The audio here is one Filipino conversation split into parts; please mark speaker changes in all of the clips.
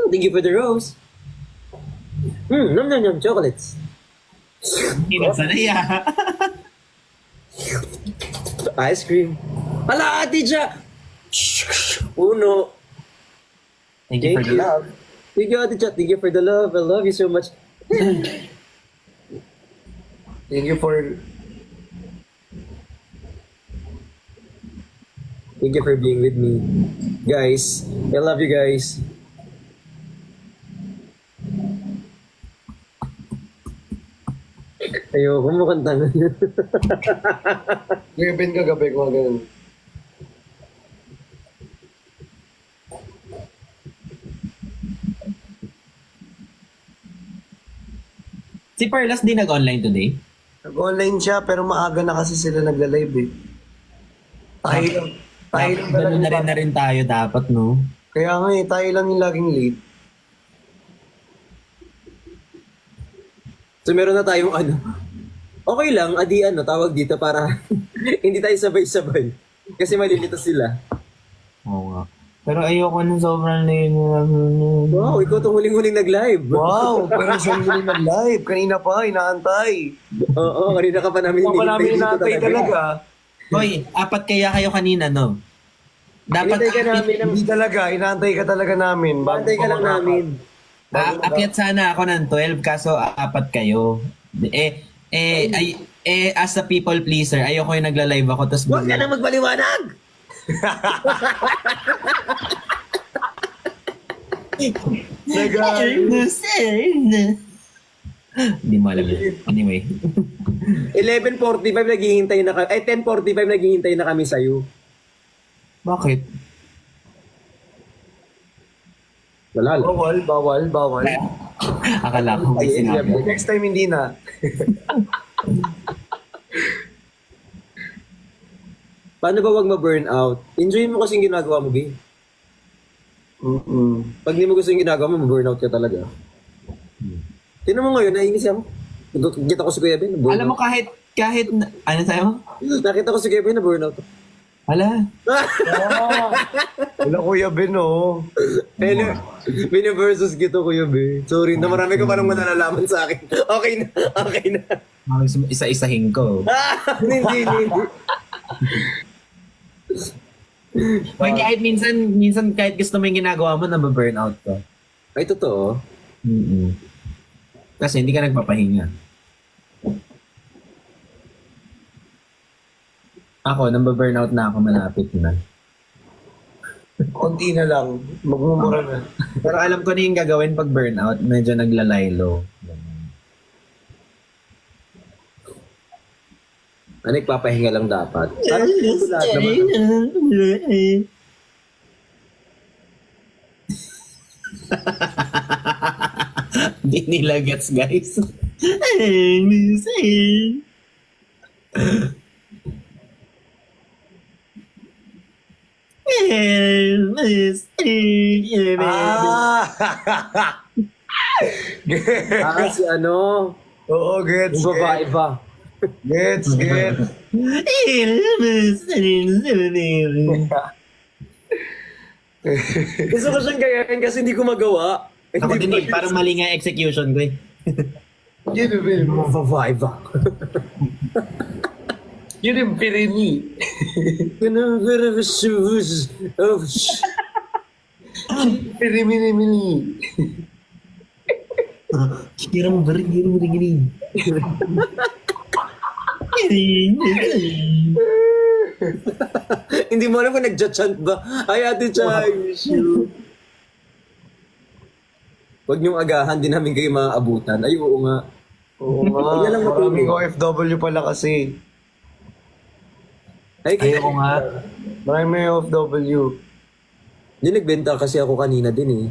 Speaker 1: Thank you for the rose. Nom nom nom, chocolates.
Speaker 2: Sanay
Speaker 1: Ice cream. Ala, Ate Ja! Uno.
Speaker 2: Thank you for the love.
Speaker 1: Thank you, Ate Ja. Thank you for the love. I love you so much.
Speaker 3: Thank you for...
Speaker 1: Thank you for being with me. Guys, I love you guys. Ayoko mo kanta na yun.
Speaker 3: Gawin ka gabi ko ganun.
Speaker 2: Si Perlas di nag-online today?
Speaker 3: Nag-online siya pero maaga na kasi sila nagla-live eh. Tayo lang. Tayo lang
Speaker 2: Ganun
Speaker 3: talaga.
Speaker 2: na rin tayo dapat, no?
Speaker 3: Kaya nga eh, tayo lang yung laging late.
Speaker 1: So meron na tayong ano. Okay lang, adi ano, tawag dito para hindi tayo sabay-sabay. Kasi malilito sila.
Speaker 2: Oo nga. Pero ayoko nung sobrang late.
Speaker 1: Wow, ikaw itong huling-huling nag-live.
Speaker 3: Wow, pero sa hindi nag-live. Kanina pa, inaantay.
Speaker 1: Oo, kanina ka pa namin
Speaker 3: Hindi pa namin
Speaker 1: dito
Speaker 3: inaantay talaga.
Speaker 2: Hoy, apat kaya kayo kanina, no? Dapat
Speaker 1: Hinintay ka namin ng...
Speaker 3: Hindi talaga, inaantay ka talaga namin.
Speaker 1: Hinintay ka lang namin.
Speaker 2: Akyat sana ako ng 12 kaso apat kayo. As a people pleaser, ayoko yung nagla-live ako tapos
Speaker 1: Huwag ka na magbaliwanag!
Speaker 2: Hindi mo alam yun. Anyway.
Speaker 1: 11:45 naghihintay na kami. 10:45 naghihintay na kami sa'yo.
Speaker 2: Bakit?
Speaker 1: Wala lang.
Speaker 3: Bawal.
Speaker 2: Akala ko may sinabi.
Speaker 3: Next time hindi na.
Speaker 1: Paano ba wag ma-burnout? Enjoy mo kasi yung ginagawa mo, Bing. Pag di mo gusto yung ginagawa mo, ma-burnout ka talaga. Tingnan mo ngayon, naiinis ako. Nakita ko si Kuya Ben, na-burnout.
Speaker 2: Alam mo kahit ano sa'yo?
Speaker 1: Nakita ko si Kuya Ben, na-burnout.
Speaker 2: Hala.
Speaker 3: Wala Kuya Ben, oh.
Speaker 1: Versus gito, Kuya Ben. Sorry na, marami ka pa nang manalalaman sa akin. Okay na.
Speaker 2: Isa-isahin ko.
Speaker 1: Hindi.
Speaker 2: Hoy, kahit minsan kahit gusto mo yung ginagawa mo, nababurnout ka.
Speaker 1: Ay, totoo.
Speaker 2: Kasi hindi ka nagpapahinga. Ako, nababurnout na ako, malapit na.
Speaker 3: Konti na lang. Magmumura na.
Speaker 2: Pero alam ko na yung gagawin pag burnout, medyo naglalaylo.
Speaker 1: Nagpapahinga lang dapat. Parang lahat naman.
Speaker 2: Hindi nila gets, guys.
Speaker 1: Si ano,
Speaker 3: Oo, gets.
Speaker 1: yung babae ba?
Speaker 3: Gets.
Speaker 1: Gusto ko siyang gayahin kasi hindi ko magawa.
Speaker 2: Ako din eh, parang mali nga execution ko eh.
Speaker 3: Yun yung film.
Speaker 1: Yung babae ba?
Speaker 3: Yun yung pirini.
Speaker 1: Gonna wear the shoes of
Speaker 3: Pirimini-mini.
Speaker 2: Kira mo bari.
Speaker 1: Hindi mo alam kung nagja-chant ba? Ay, Ate Cha, I miss you. Huwag niyong agahan, din namin kayo maaabutan. Ay, oo nga.
Speaker 3: Oo nga.
Speaker 1: Yan lang
Speaker 3: Maraming
Speaker 1: matulog.
Speaker 3: OFW pala kasi.
Speaker 1: Ay, kaya
Speaker 2: Ayoko nga.
Speaker 3: Maraming OFW.
Speaker 1: Hindi nagbenta kasi ako kanina din eh.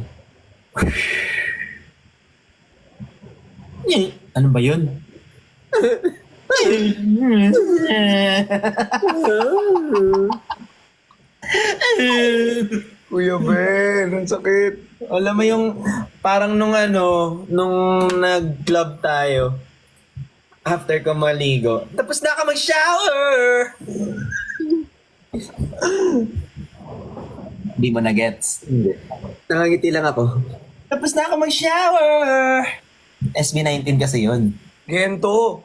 Speaker 2: Ano ba yun?
Speaker 3: Kuya Ben, ang sakit.
Speaker 2: Alam mo yung parang nung nag-club tayo after ko maligo. Tapos na ka mag-shower! Di mo na gets.
Speaker 1: Hindi. Nangangiti lang ako.
Speaker 2: Tapos na ako mag-shower! SB19 kasi yun.
Speaker 3: Gento.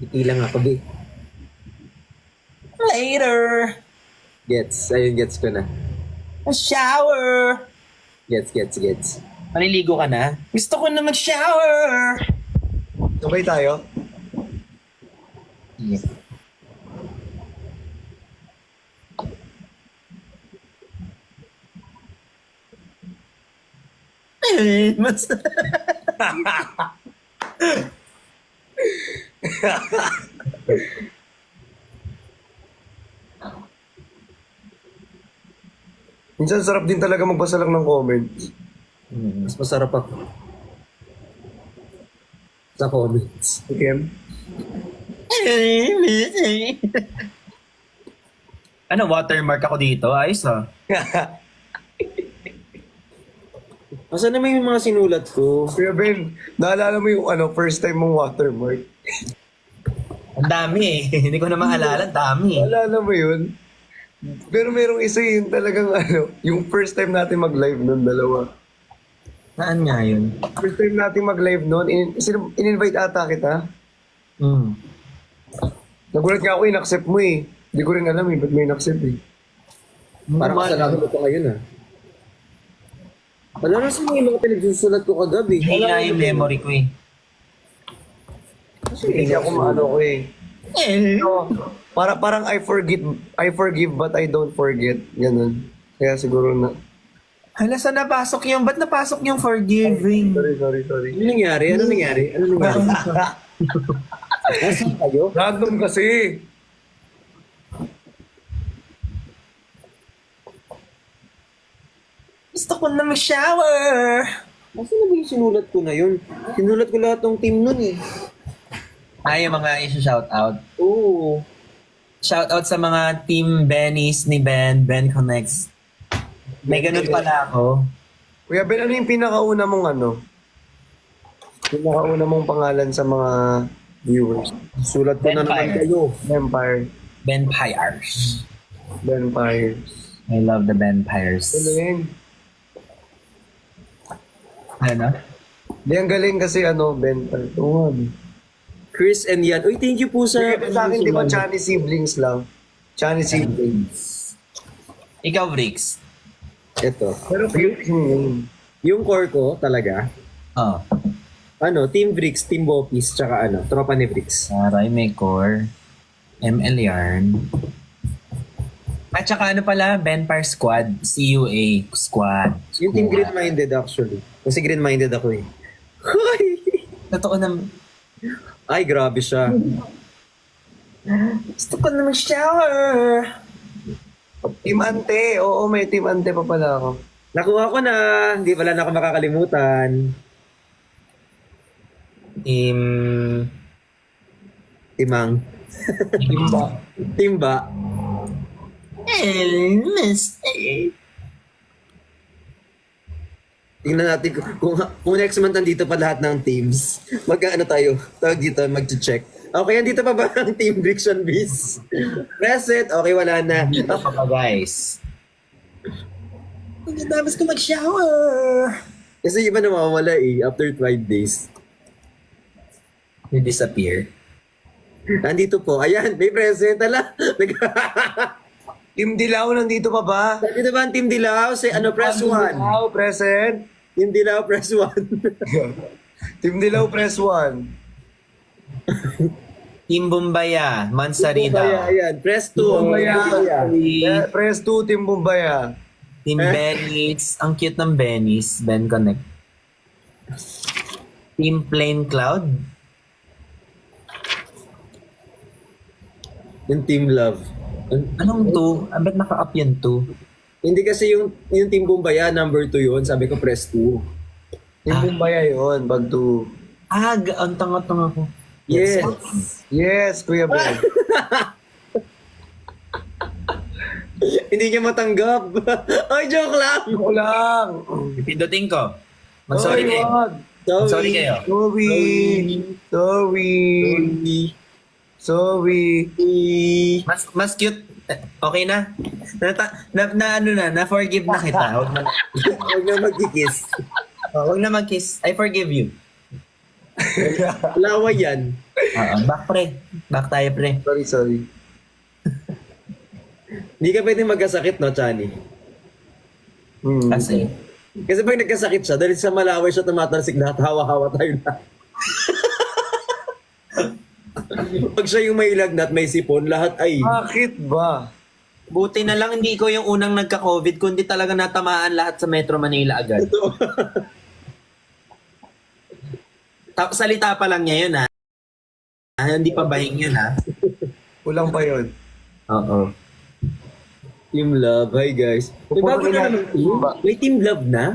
Speaker 1: Itilang ako, be.
Speaker 2: Later!
Speaker 1: Gets. Ayun, gets ko na.
Speaker 2: Shower!
Speaker 1: Gets.
Speaker 2: Maliligo ka na? Gusto ko na mag-shower!
Speaker 3: Sabay tayo.
Speaker 2: Yeah. Mas...
Speaker 3: Minsan sarap din talaga magbasa lang ng comments.
Speaker 1: Mas masarap ako. Sa comments.
Speaker 3: Okay?
Speaker 2: Ano, watermark ako dito? Ayos ah.
Speaker 1: Asa naman yung mga sinulat ko?
Speaker 3: Kuya Ben, naalala mo yung first time mong watermark?
Speaker 2: Ang dami eh. Hindi ko na maalala. Ang dami eh.
Speaker 3: Naalala mo yun? Pero merong isa yun talagang yung first time natin mag-live nun, dalawa.
Speaker 2: Saan nga yun?
Speaker 3: First time natin mag-live nun, in-invite ata kita.
Speaker 2: Hmm.
Speaker 3: Nagulat nga ako, in-accept mo eh. Hindi ko rin alam eh, ba't may in-accept eh.
Speaker 1: Parang kasalanan ko pa ngayon ah. Wala na sa mga pinagsusulat ko kagabi.
Speaker 2: Hina yung memory ko eh.
Speaker 3: Hindi ako maano ko eh. No, parang I forgive but I don't forget. Ganun. Kaya siguro na.
Speaker 2: Hala, saan napasok yung? Ba't napasok yung forgiving?
Speaker 3: Sorry.
Speaker 1: Ano nangyari? Nasaan kayo?
Speaker 3: Random kasi.
Speaker 2: Gusto ko na mag-shower!
Speaker 1: Nasaan na ba yung sinulat ko na yun? Sinulat ko lahat ng team nun eh.
Speaker 2: Ay, yung mga isi-shoutout.
Speaker 1: Oo.
Speaker 2: Shoutout sa mga team Bennies ni Ben Connects. May ganun pala ako.
Speaker 3: Kuya Ben, ano yung pinakauna mong Pinakauna mong pangalan sa mga viewers?
Speaker 1: Sulat ko na naman
Speaker 2: Empire.
Speaker 1: kayo.
Speaker 3: Vampire.
Speaker 2: Benpires.
Speaker 3: Vampires.
Speaker 2: I love the Benpires.
Speaker 3: Ano yun?
Speaker 2: Ano?
Speaker 3: Di ang galing kasi Vampire. Oo nga.
Speaker 1: Chris and Yan. Uy, thank you po sa...
Speaker 3: Kaya sa akin, di ba, Chani siblings lang? Chani siblings.
Speaker 2: Ikaw, Bricks.
Speaker 1: Ito.
Speaker 3: Pero cute yung name.
Speaker 1: Yung core ko talaga,
Speaker 2: Oh.
Speaker 1: Team Bricks, Team Bopis, tsaka tropa ni Bricks.
Speaker 2: Aray, may core. ML Yarn. At saka pala, Benpire Squad. CUA Squad.
Speaker 1: Yung Team Green-Minded actually. Kasi Green-Minded ako eh. Hoy!
Speaker 2: Totoo na.
Speaker 1: Ay, grabe siya.
Speaker 2: Gusto ko na mag-shower.
Speaker 3: Team Ante. Oo, may Team Ante pa pala ako.
Speaker 1: Nakuha ko na. Hindi pala na ako makakalimutan. Timang.
Speaker 3: Timba.
Speaker 1: Timba. Tingnan natin kung next month nandito pa lahat ng teams. Tayo? Tawag dito, mag-check. Okay, andito pa ba ang Team Bricks and Bees? Present. Okay, wala na.
Speaker 2: Ito pa ba, guys? Ang damas ko mag-shower.
Speaker 1: Kasi iba nawawala eh, after 5 days.
Speaker 2: You disappear.
Speaker 1: Nandito po. Ayan, may present. Ala.
Speaker 3: Team Dilaw, nandito pa ba?
Speaker 1: Nandito ba ang Team Dilaw? Press 1.
Speaker 3: Dilaw, present.
Speaker 1: Team Dilaw, press 1.
Speaker 3: Team Dilaw, press 1.
Speaker 2: Team Bumbaya, Mansarida.
Speaker 1: Ayan, press 2.
Speaker 3: Bumbaya.
Speaker 2: Team
Speaker 3: Press 2, Team Bumbaya.
Speaker 2: Benny's. Ang cute ng Benny's. Ben Connect. Team Plain Cloud.
Speaker 1: Yung Team Love.
Speaker 2: Anong 2? Ba't naka-up yan 2?
Speaker 1: Hindi kasi yung Team Bumbaya, number 2 yun. Sabi ko, press 2.
Speaker 3: Team Bumbaya yun, bag 2.
Speaker 2: Ang tanga-tanga ko.
Speaker 1: Yes.
Speaker 3: Yes, Kuya Ben.
Speaker 1: Hindi niya matanggap. Ay, joke lang.
Speaker 3: Ako lang.
Speaker 2: Pindutin ko. Mag-sorry kayo.
Speaker 3: wag.
Speaker 2: Sorry kayo.
Speaker 3: Sorry.
Speaker 1: Sorry.
Speaker 3: So we...
Speaker 2: Mas cute. Okay na? Na-forgive na kita. Huwag na,
Speaker 1: Huwag na magkikis.
Speaker 2: huwag na mag-kiss. I forgive you.
Speaker 1: Laway yan.
Speaker 2: Back pre. Back tayo pre.
Speaker 3: Sorry.
Speaker 1: Hindi ka pwede magkasakit, no, Chani?
Speaker 2: Kasi,
Speaker 1: Kasi pag nagkasakit siya, dahil sa malaway siya tumatalsik lahat, hawa-hawa tayo lahat. Pag siya yung may lagnat, may sipon, lahat ay...
Speaker 3: Bakit ba?
Speaker 2: buti na lang hindi ko yung unang nagka-COVID, kundi talaga natamaan lahat sa Metro Manila agad. Salita pa lang niya yun, ha? Hindi pa bahing yun, ha?
Speaker 3: Kulang pa yun.
Speaker 2: Oo.
Speaker 1: Team Love, hi guys. May bago na naman team? May Team Love na?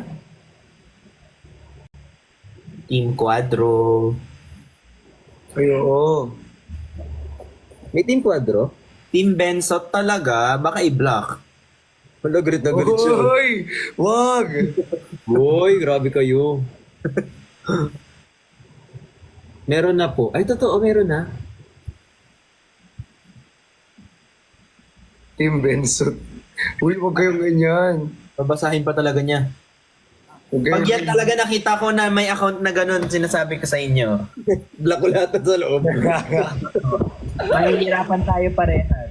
Speaker 2: Team Quadro.
Speaker 3: Ay, oo.
Speaker 1: May Team Quadro?
Speaker 2: Team Bensot talaga, baka i-block.
Speaker 1: Wala, galit na galit siya.
Speaker 3: Uy! Wag!
Speaker 1: Uy, grabe kayo. Meron na po. Ay, totoo, meron na.
Speaker 3: Team Benson. Uy, wag kayong ganyan.
Speaker 2: Babasahin pa talaga niya.
Speaker 3: Huwag
Speaker 2: Pag
Speaker 3: kayong-
Speaker 2: yan talaga nakita ko na may account na ganun, sinasabi ko sa inyo.
Speaker 1: Black ko lahat sa loob.
Speaker 2: Mahihirapan tayo parehas.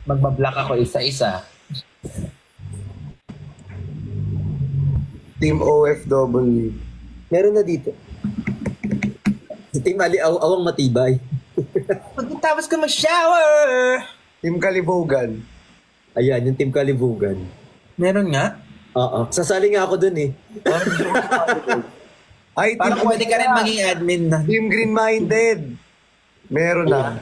Speaker 2: Magbablock ako isa-isa.
Speaker 3: Team OFW.
Speaker 1: Meron na dito. Si Team Ali Awang matibay.
Speaker 2: Pagkatapos ko mag-shower!
Speaker 3: Team Kalibogan.
Speaker 1: Ayan, yung Team Kalibugan.
Speaker 2: Meron nga?
Speaker 1: Oo. Sasali nga ako dun eh.
Speaker 3: Ay,
Speaker 2: Parang
Speaker 3: Team,
Speaker 2: pwede ka rin maging admin na.
Speaker 3: Team Green Minded. Meron na.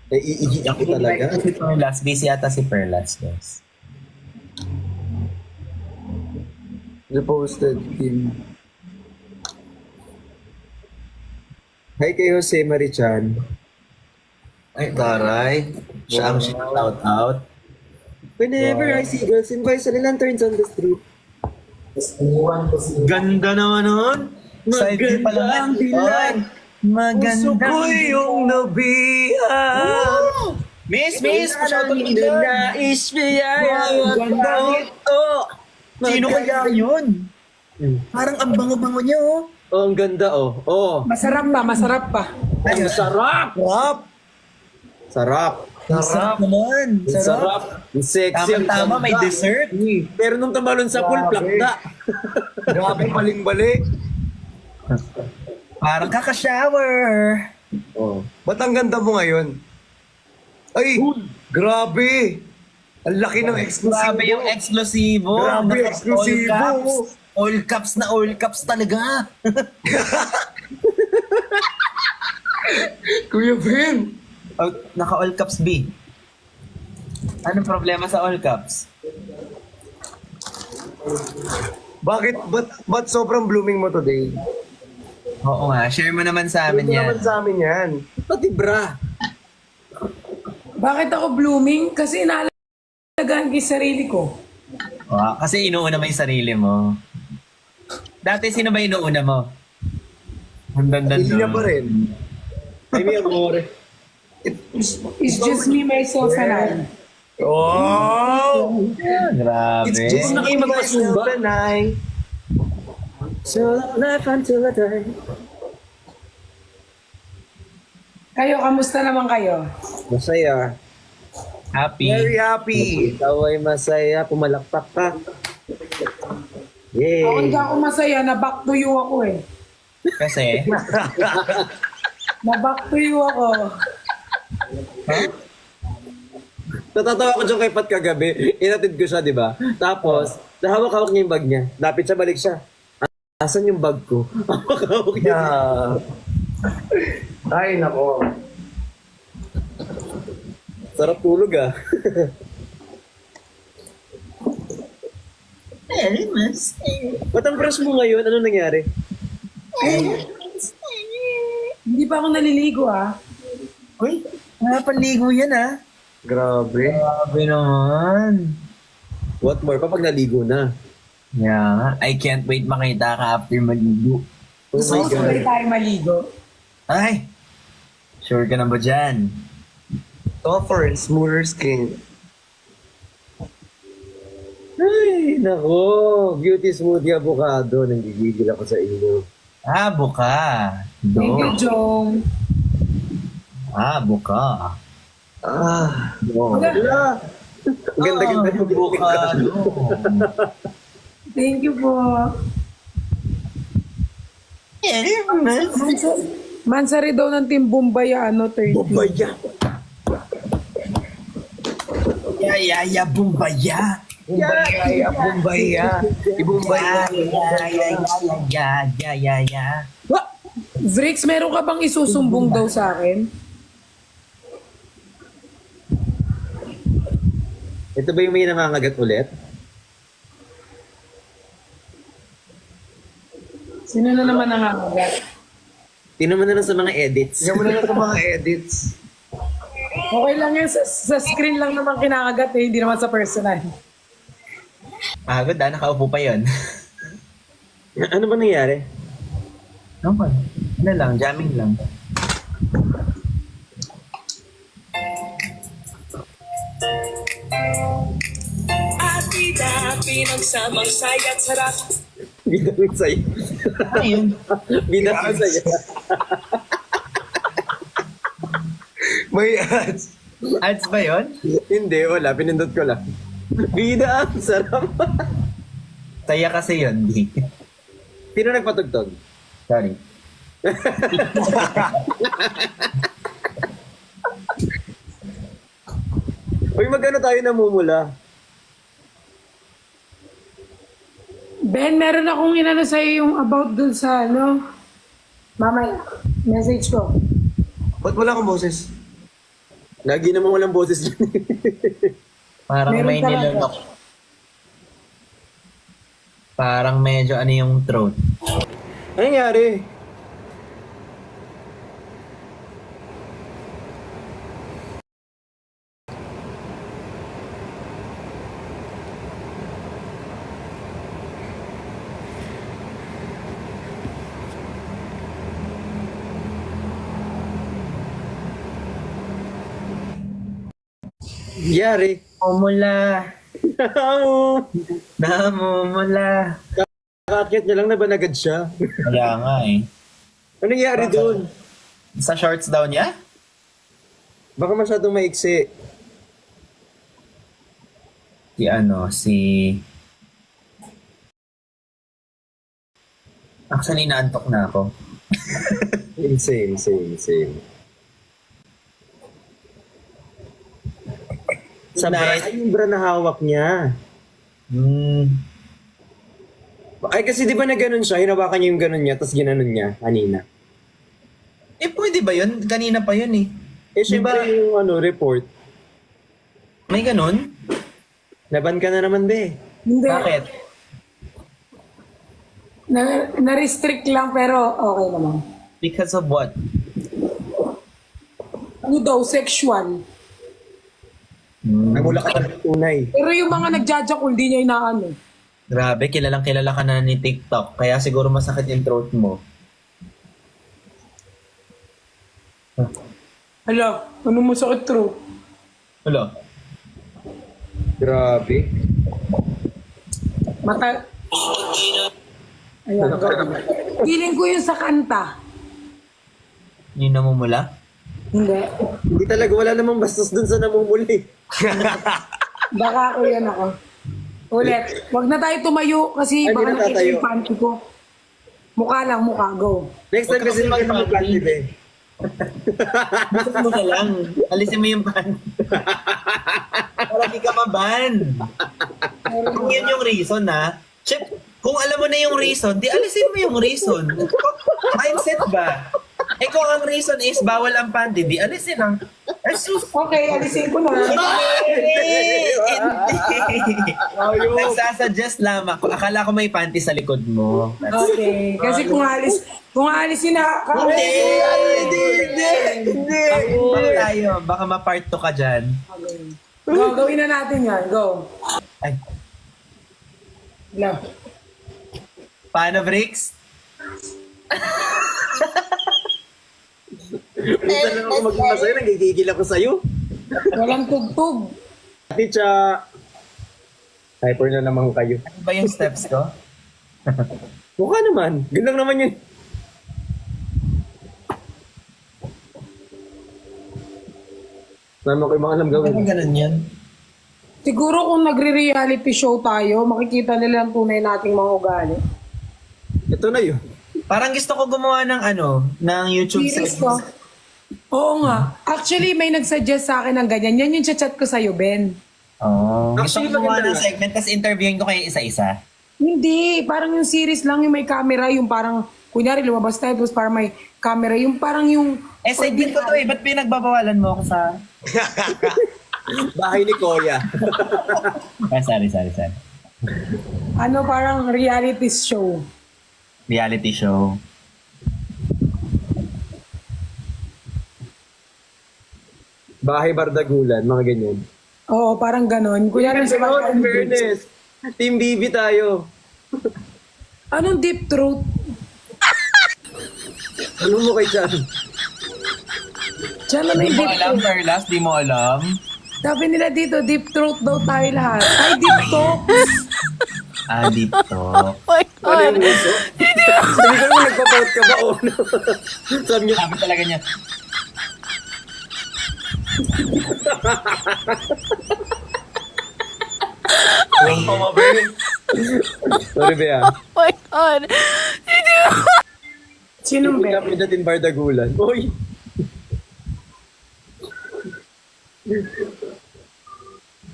Speaker 1: Eh, iihi ako talaga.
Speaker 2: Si Perlas. Busy ata si Perlas, guys.
Speaker 3: Reposted team.
Speaker 1: Hi kay Jose Marichan.
Speaker 2: Ay, taray. Siya ang shout out.
Speaker 1: Whenever I see girls in boys and lanterns on the street.
Speaker 2: Ganda naman nun. Side view pa lang.
Speaker 1: ang dilag.
Speaker 2: Maganda.
Speaker 3: Puso ko yung nabihan.
Speaker 2: Miss, shout out kita.
Speaker 1: Nais biyaya.
Speaker 2: Ganda nito. Sino kaya yun? Parang ang bango-bango niya, oh.
Speaker 1: Oh, ang ganda oh. Oh,
Speaker 4: Masarap pa.
Speaker 1: ang sarap.
Speaker 3: Sarap.
Speaker 1: Sarap.
Speaker 2: Ang sarap naman.
Speaker 1: Ang sarap. Ang sexy. ang
Speaker 2: Tama-tama, may
Speaker 1: ganda.
Speaker 2: dessert.
Speaker 1: Pero nung tumalon sa pool,
Speaker 3: Grabe.
Speaker 1: plakda.
Speaker 3: Grabe paling-bali.
Speaker 2: Parang kaka-shower.
Speaker 1: Oh.
Speaker 3: Ba't ang ganda mo ngayon? Ay, grabe. Ang laki ng exclusive.
Speaker 2: Grabe yung eksklusibo.
Speaker 3: Grabe,
Speaker 2: Naka-
Speaker 3: eksklusibo.
Speaker 2: All caps na all caps talaga.
Speaker 3: Kuya Ben.
Speaker 2: Naka all caps B. Anong problema sa all caps?
Speaker 3: Ba't sobrang blooming mo today?
Speaker 2: Oo nga, share mo naman sa amin
Speaker 3: Hindi
Speaker 2: yan.
Speaker 3: naman sa amin yan.
Speaker 1: Pati bra.
Speaker 4: Bakit ako blooming? Kasi inaalagaan ko yung sarili ko.
Speaker 2: Kasi inuuna mo yung sarili mo. Dati sino ba inuuna mo?
Speaker 3: Hindi niya pa rin.
Speaker 1: Ay, mi amore.
Speaker 4: It's just me, myself, and I.
Speaker 3: Oh!
Speaker 2: Grabe.
Speaker 3: It's just me, myself, and I.
Speaker 1: So life until I die.
Speaker 4: Kayo, kamusta naman kayo?
Speaker 1: Masaya.
Speaker 2: Happy.
Speaker 3: Very happy.
Speaker 1: Ikaw ay masaya. Pumalakpak ka. Yay.
Speaker 4: Ako hindi ako masaya, na back to you ako eh.
Speaker 2: Kasi,
Speaker 4: Na back to you ako.
Speaker 1: Natatawa ko dyan kay Pat kagabi. Inatid ko siya, di ba? Tapos, nahawak-hawak niya yung bag niya. Lapit siya, balik siya. Asan yung bag ko? Hawak-hawak niya.
Speaker 3: Yeah. Ay, nako.
Speaker 1: Sarap tulog ah. Ba't ang fresh mo ngayon? Ano nangyari?
Speaker 4: Hindi pa ako naliligo ah.
Speaker 2: uy, napaligo yan ah.
Speaker 3: Grabe.
Speaker 2: Grabe naman.
Speaker 1: What more pa pag naligo na?
Speaker 2: Yeah, I can't wait makita ka after maligo.
Speaker 1: Oh
Speaker 4: Gusto
Speaker 1: my
Speaker 4: ko sabay
Speaker 1: God.
Speaker 4: tayo maligo.
Speaker 2: Ay! Sure ka na ba dyan?
Speaker 3: Softer and smoother skin.
Speaker 1: Ay, nako. Beauty smoothie avocado. Nanggigigil ako sa inyo.
Speaker 2: Buka.
Speaker 4: Thank you, Jong.
Speaker 2: Buka.
Speaker 1: Wala. Ang ganda-ganda yung
Speaker 2: buka.
Speaker 4: Thank you po. Mansari daw ng Team Bumbaya, 30.
Speaker 1: Bubaya.
Speaker 2: Ya, bumbaya.
Speaker 3: Bumbaya, Bumbaya. Ibumbaya.
Speaker 2: Ya.
Speaker 4: Vrix, meron ka bang isusumbong daw sa akin?
Speaker 1: Ito ba yung may nangangagat ulit?
Speaker 4: Sino na naman nangangagat?
Speaker 1: Tingnan mo na lang sa mga edits.
Speaker 3: Tingnan mo na lang sa mga edits.
Speaker 4: Okay lang yan. Sa screen lang naman kinakagat hindi naman sa personal.
Speaker 2: Pagod nakaupo pa yun.
Speaker 1: Ano ba nangyari?
Speaker 2: Naman. Ano lang, jamming lang.
Speaker 5: Atida, pinagsamang saya't sarap.
Speaker 1: Bidang saya.
Speaker 2: Ayun.
Speaker 1: Bidang saya.
Speaker 3: May ads.
Speaker 2: Ads ba yun?
Speaker 1: Hindi, wala. Pinindot ko lang. Bida, ang sarap.
Speaker 2: Saya kasi yun, di.
Speaker 1: Sino nagpatugtog?
Speaker 2: Sorry.
Speaker 1: Uy, magkano tayo namumula?
Speaker 4: Ben, meron akong inano sa'yo yung about dun sa mamaya, message ko.
Speaker 3: Ba't wala kang boses?
Speaker 1: Lagi namang walang boses dyan.
Speaker 2: Parang
Speaker 4: Meron
Speaker 2: may
Speaker 4: talaga.
Speaker 2: nilunok. Parang medyo yung throat.
Speaker 1: Ano nangyari? Nangyari?
Speaker 2: Namumula. Namumula.
Speaker 1: Kakakyat niya lang na ba nagad siya?
Speaker 2: Kaya nga eh.
Speaker 1: Ano nangyari doon?
Speaker 2: Sa shorts daw niya?
Speaker 1: Baka masyadong maiksi.
Speaker 2: Si Actually, naantok na ako.
Speaker 1: Same. Sa bra, ay, yung bra na hawak niya. Ay, kasi di ba na ganun siya? Hinawakan niya yung ganun niya, tapos ginanon niya kanina.
Speaker 2: Pwede ba yun? Kanina pa yun eh.
Speaker 1: Eh, syempre yung report.
Speaker 2: May ganun?
Speaker 1: Laban ka na naman, be.
Speaker 4: Hindi.
Speaker 2: Bakit?
Speaker 4: Na-restrict lang pero okay naman.
Speaker 2: Because of what?
Speaker 4: Ano daw, sexual.
Speaker 1: Nagmula ka ng tunay.
Speaker 4: Pero yung mga nagjajakul, di niya inaano.
Speaker 2: Grabe, kilala ka na ni TikTok. Kaya siguro masakit yung throat mo.
Speaker 4: Hala, ano mo sakit throat?
Speaker 2: Wala.
Speaker 1: Grabe.
Speaker 4: Mata... Ayan, go. Feeling ko yung sa kanta.
Speaker 2: Yung namumula?
Speaker 4: Hindi.
Speaker 1: Hindi talaga, wala namang bastos dun sa namumuli.
Speaker 4: Baka ako yan ako. Ulit. Huwag na tayo tumayo kasi
Speaker 1: Ay,
Speaker 4: baka
Speaker 1: di na
Speaker 4: nakita
Speaker 1: tatayo.
Speaker 4: yung panty ko. Mukha lang, mukha. Go.
Speaker 1: Next time
Speaker 2: Huwag ka
Speaker 1: kasi
Speaker 2: kasi
Speaker 1: hindi ka
Speaker 2: magpanty.
Speaker 1: magpanty, be.
Speaker 2: Gusto mo na lang. Alisin mo yung pan. Para di ka maban. Kung yun yung reason ha. Chip, kung alam mo na yung reason, di alisin mo yung reason. Mindset ba? Kung ang reason is bawal ang panty, di alisin ang... Ay, sus!
Speaker 4: Okay, alisin ko na.
Speaker 2: Nagsasuggest lamang. Akala ko may panty sa likod mo.
Speaker 4: Okay. Kasi kung alisin na...
Speaker 2: Hindi. Baka tayo. Baka ma-part 2 ka dyan.
Speaker 4: Go, gawin na natin yan. Go.
Speaker 2: Ay,
Speaker 4: Hello.
Speaker 2: paano, Bricks?
Speaker 1: Minsan lang ako maging masaya, nagigigil ako sa'yo.
Speaker 4: Walang tugtog.
Speaker 1: Ticha, hyper na naman kayo.
Speaker 2: Ano ba yung steps ko?
Speaker 1: Mukha naman. Ganun lang naman yun. Naman ko yung mga alam
Speaker 2: Ano
Speaker 1: gawin.
Speaker 2: ganun yan?
Speaker 4: Siguro kung nagre-reality show tayo, makikita nila ang tunay nating mga ugali.
Speaker 1: Ito na yun.
Speaker 2: Parang gusto ko gumawa ng ng YouTube
Speaker 4: Series ko.
Speaker 2: segment.
Speaker 4: Oo nga. Actually, may nag-suggest sa akin ng ganyan. Yan yung chat ko sa'yo, Ben.
Speaker 2: Oh, gusto
Speaker 1: Actually,
Speaker 2: ko gumawa
Speaker 1: maganda
Speaker 2: ng
Speaker 1: nga.
Speaker 2: segment tapos interviewin ko kayo isa-isa.
Speaker 4: Hindi. Parang yung series lang yung may camera. Yung parang, kunyari, lumabas tayo tapos parang may camera. Yung parang yung...
Speaker 2: Segment ko to ba't pinagbabawalan mo ako sa...
Speaker 1: Bahay ni Koya.
Speaker 2: sorry.
Speaker 4: Ano, parang reality show.
Speaker 2: Reality show.
Speaker 1: Bahay Bardagulan, mga ganyan.
Speaker 4: Oo, parang ganon. Kunyari, sa
Speaker 1: Pero in fairness, Team BB tayo.
Speaker 4: Anong deep throat?
Speaker 1: Ano mo kay Chan?
Speaker 4: Diyan na may
Speaker 2: Di mo
Speaker 4: deep
Speaker 2: alam,
Speaker 4: throat.
Speaker 2: Perlas? Di mo alam?
Speaker 4: Sabi nila dito, deep throat daw tayo lahat. Ay, deep talks.
Speaker 2: Dito.
Speaker 1: Ano yung uso? Sabi ko naman nagpa-pout ka ba o ano? Sabi niya,
Speaker 2: Sabi talaga niya,
Speaker 3: Walang pamabay.
Speaker 1: sorry Bea.
Speaker 4: Sinong
Speaker 1: Pick
Speaker 4: Ben?
Speaker 1: up with that in Bardagulan. Uy!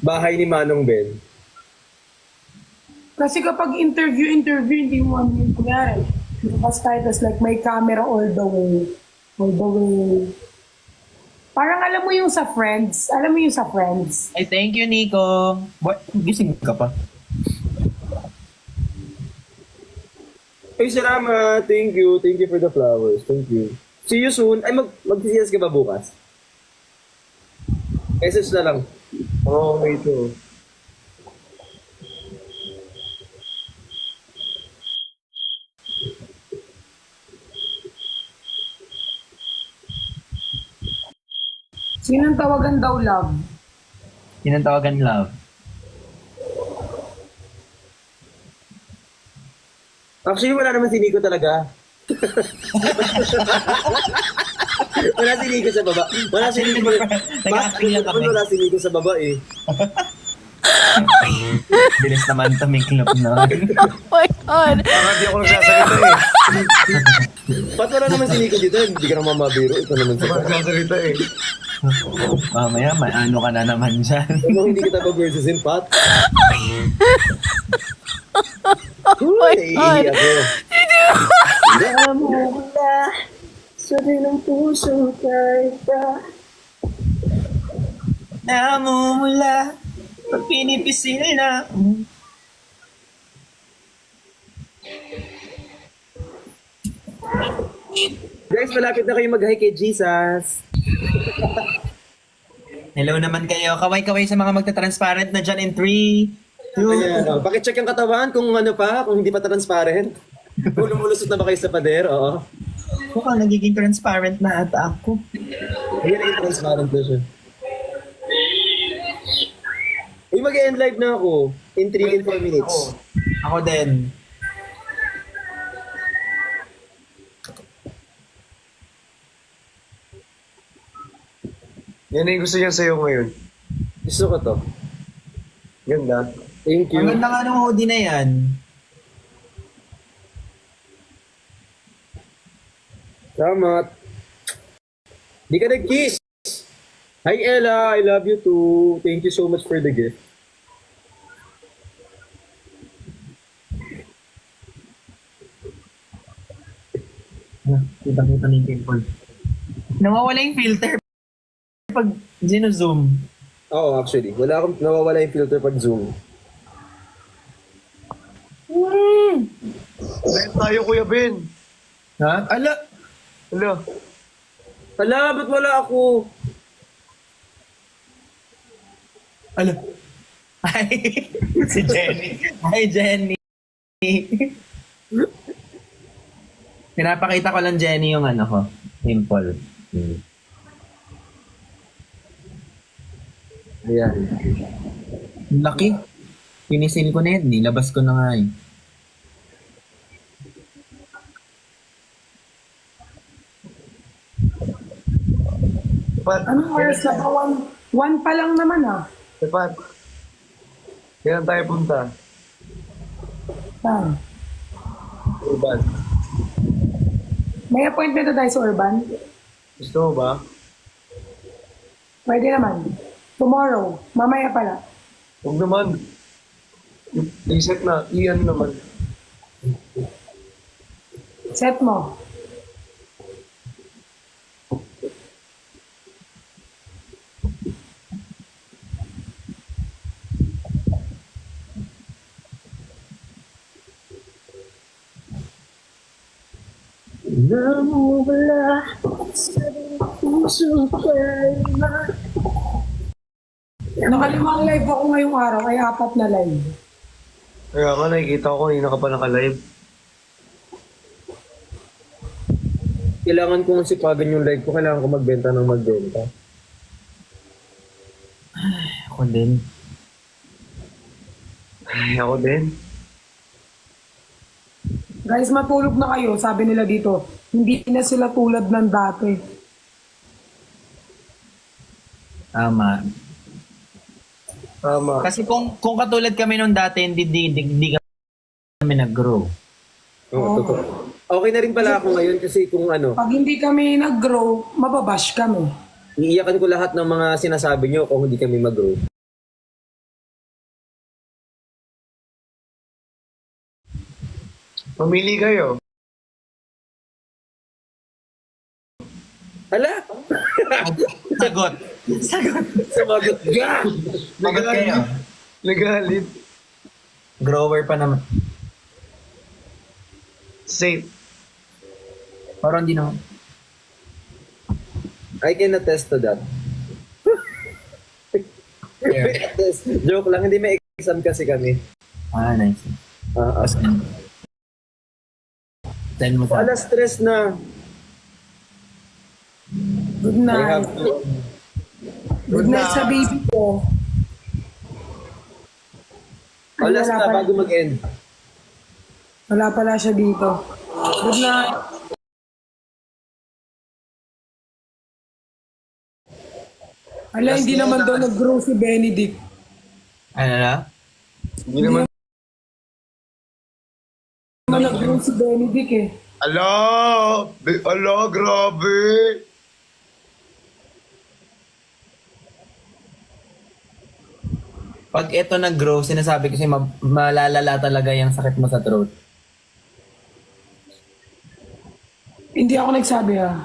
Speaker 1: Bahay ni Manong Ben.
Speaker 4: Kasi kapag interview, hindi mo ano yung kunyari. Tapos tayo, tapos like may camera all the way. All the way. Parang alam mo yung sa Friends. Alam mo yung sa Friends.
Speaker 2: ay thank you, Nico. What? Gising ka pa?
Speaker 1: Ay, salamat. Thank you. Thank you for the flowers. Thank you. See you soon. Ay, mag-siyas ka ba bukas? Message na lang.
Speaker 3: Oo, may ito.
Speaker 4: Sinong tawagan daw love?
Speaker 2: Yun ang tawagan love.
Speaker 1: Actually, wala naman si Nico talaga. Wala si Nico sa baba. Wala si Nico.
Speaker 2: Nag-acting lang kami.
Speaker 1: Wala si Nico sa baba eh.
Speaker 2: Bilis naman tumiklop na.
Speaker 3: Parang di ako nagsasalita eh.
Speaker 1: Ba't wala naman si Nico dito? Hindi ka naman mabiro. Ito naman
Speaker 3: Di ako
Speaker 1: siya.
Speaker 3: nagsasalita eh.
Speaker 2: Mamaya, may ano ka na naman dyan.
Speaker 1: Ano hindi kita ba versus in Pat? Uy, naiiyak ako. Damo na sa ng puso kahit pa.
Speaker 2: Namumula, pag pinipisil na.
Speaker 1: Guys, malapit na kayo mag-hi kay Jesus.
Speaker 2: Hello naman kayo. Kaway-kaway sa mga magta-transparent na dyan in 3, 2,
Speaker 1: Ayan, oh. Pakicheck yung katawan kung ano pa, kung hindi pa transparent. Kung lumulusot na ba kayo sa pader, oo.
Speaker 2: mukhang nagiging transparent na ata ako.
Speaker 1: Ayan, naging transparent na siya. Uy, mag-end live na ako in 3 and 4 minutes.
Speaker 2: Ako din.
Speaker 3: Yan yung gusto niya sa'yo ngayon.
Speaker 1: Gusto ko to.
Speaker 3: Ganda.
Speaker 1: Thank
Speaker 2: Ang
Speaker 1: you.
Speaker 2: ganda nga ng hoodie na yan.
Speaker 1: Salamat. Di ka nag-kiss. Hi Ella, I love you too. Thank you so much for the gift.
Speaker 2: Kita-kita na yung pimple. Nawawala yung filter pag zoom.
Speaker 1: Oo, actually. Nawawala yung filter pag zoom.
Speaker 3: Dahil tayo, Kuya Ben.
Speaker 2: Ha? Ala!
Speaker 3: Hello.
Speaker 1: Hala, ba't wala ako?
Speaker 2: Ala! Ay! Si Jenny. Hi, Jenny. Pinapakita ko lang, Jenny, yung ano ko. Pimple.
Speaker 3: Ayan.
Speaker 2: Laki. Pinisil ko na yun. Nilabas ko na nga eh.
Speaker 3: Tepat.
Speaker 4: Anong oras na ba? One pa lang naman ah.
Speaker 3: Tepat. Kailan tayo punta?
Speaker 4: Saan?
Speaker 3: Urban.
Speaker 4: May appointment na tayo sa Urban?
Speaker 3: Gusto mo ba?
Speaker 4: Pwede naman. Tomorrow. Mamaya pala.
Speaker 3: Huwag naman. I-set na. I-ano naman.
Speaker 4: Set mo. Nakalimang live ako ngayong araw. Ay, 4 na live.
Speaker 3: Kaya nga nakikita ko kanina ka pa naka-live.
Speaker 1: Kailangan kong sipagan yung live ko. Kailangan ko magbenta ng magbenta.
Speaker 2: Ako din.
Speaker 3: Ay, ako din.
Speaker 4: Guys, matulog na kayo. Sabi nila dito, hindi na sila tulad ng dati.
Speaker 2: Tama.
Speaker 3: Tama.
Speaker 2: Kasi kung katulad kami nung dati, hindi kami nag-grow.
Speaker 1: Oo, totoo. Okay na rin pala ako ngayon kasi kung ano,
Speaker 4: Pag hindi kami nag-grow, mababash kami.
Speaker 1: iiyakan ko lahat ng mga sinasabi nyo kung hindi kami mag-grow.
Speaker 3: Pamili kayo.
Speaker 1: Hala!
Speaker 2: Sagot.
Speaker 1: Sumagot ka!
Speaker 2: Sagot kayo.
Speaker 3: Nagalit.
Speaker 2: Grower pa naman.
Speaker 3: Safe.
Speaker 2: Parang hindi naman.
Speaker 1: I can attest to that.
Speaker 2: Yeah.
Speaker 1: Joke lang, hindi may exam kasi kami.
Speaker 2: Ah, nice.
Speaker 1: Ah,
Speaker 2: Send mo sa...
Speaker 1: alas stress na.
Speaker 4: Good
Speaker 1: I
Speaker 4: night.
Speaker 1: have to.
Speaker 4: Good night sa baby ko. Ay,
Speaker 1: Alas
Speaker 4: wala
Speaker 1: na
Speaker 4: pala.
Speaker 1: bago mag-end.
Speaker 4: Wala pala siya dito. Good night. Ala, hindi naman daw nag-grow si Benedict.
Speaker 2: Ano na?
Speaker 3: Hindi naman.
Speaker 4: Hindi naman nag-grow si Benedict eh.
Speaker 3: Ala! Ala, grabe!
Speaker 2: Pag ito nag-grow, sinasabi kasi malalala talaga yung sakit mo sa throat.
Speaker 4: Hindi ako nagsabi ah.